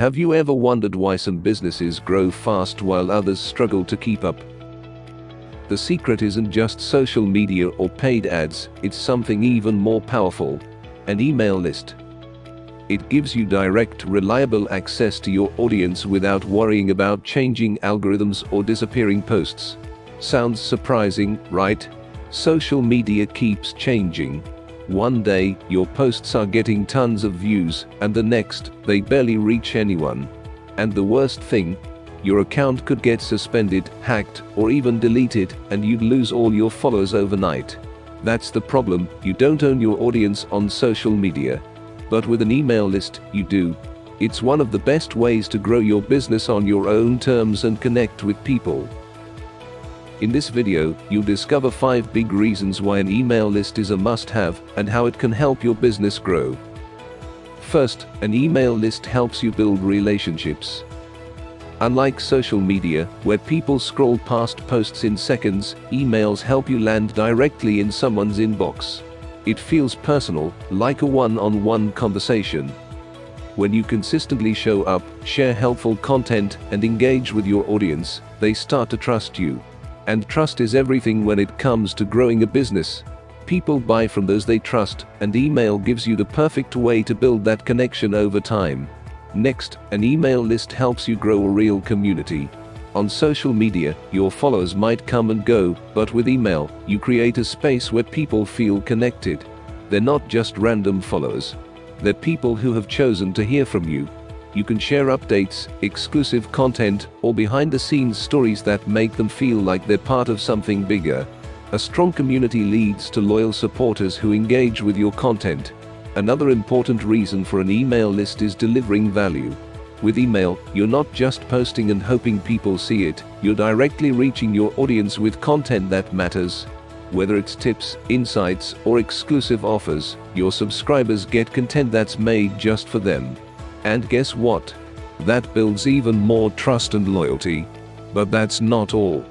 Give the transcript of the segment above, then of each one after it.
Have you ever wondered why some businesses grow fast while others struggle to keep up? The secret isn't just social media or paid ads, it's something even more powerful: an email list. It gives you direct, reliable access to your audience without worrying about changing algorithms or disappearing posts. Sounds surprising, right? Social media keeps changing. One day, your posts are getting tons of views, and the next, they barely reach anyone. And the worst thing, your account could get suspended, hacked, or even deleted, and you'd lose all your followers overnight. That's the problem: you don't own your audience on social media. But with an email list, you do. It's one of the best ways to grow your business on your own terms and connect with people. In this video, you'll discover 5 big reasons why an email list is a must-have, and how it can help your business grow. First, an email list helps you build relationships. Unlike social media, where people scroll past posts in seconds, emails help you land directly in someone's inbox. It feels personal, like a one-on-one conversation. When you consistently show up, share helpful content, and engage with your audience, they start to trust you. And trust is everything when it comes to growing a business. People buy from those they trust, and email gives you the perfect way to build that connection over time. Next, an email list helps you grow a real community. On social media, your followers might come and go, but with email, you create a space where people feel connected. They're not just random followers. They're people who have chosen to hear from you. You can share updates, exclusive content, or behind-the-scenes stories that make them feel like they're part of something bigger. A strong community leads to loyal supporters who engage with your content. Another important reason for an email list is delivering value. With email, you're not just posting and hoping people see it, you're directly reaching your audience with content that matters. Whether it's tips, insights, or exclusive offers, your subscribers get content that's made just for them. And guess what? That builds even more trust and loyalty. But that's not all.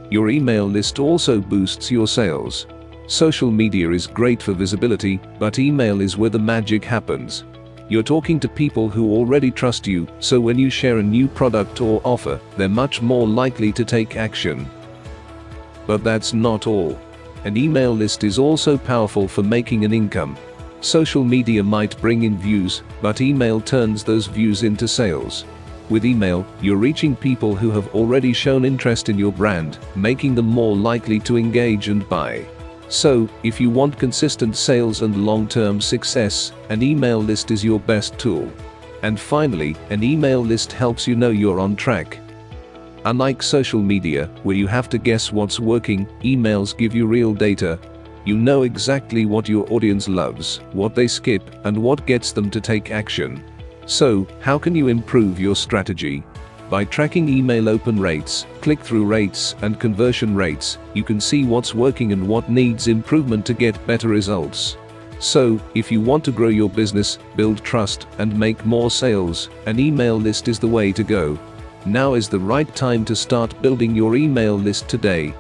Your email list also boosts your sales. Social media is great for visibility, but email is where the magic happens. You're talking to people who already trust you, so when you share a new product or offer, they're much more likely to take action. But that's not all. An email list is also powerful for making an income. Social media might bring in views, but email turns those views into sales. With email, you're reaching people who have already shown interest in your brand, making them more likely to engage and buy. So, if you want consistent sales and long-term success, an email list is your best tool. And finally, an email list helps you know you're on track. Unlike social media, where you have to guess what's working, emails give you real data. You know exactly what your audience loves, what they skip, and what gets them to take action. So, how can you improve your strategy? By tracking email open rates, click-through rates, and conversion rates, you can see what's working and what needs improvement to get better results. So, if you want to grow your business, build trust, and make more sales, an email list is the way to go. Now is the right time to start building your email list today.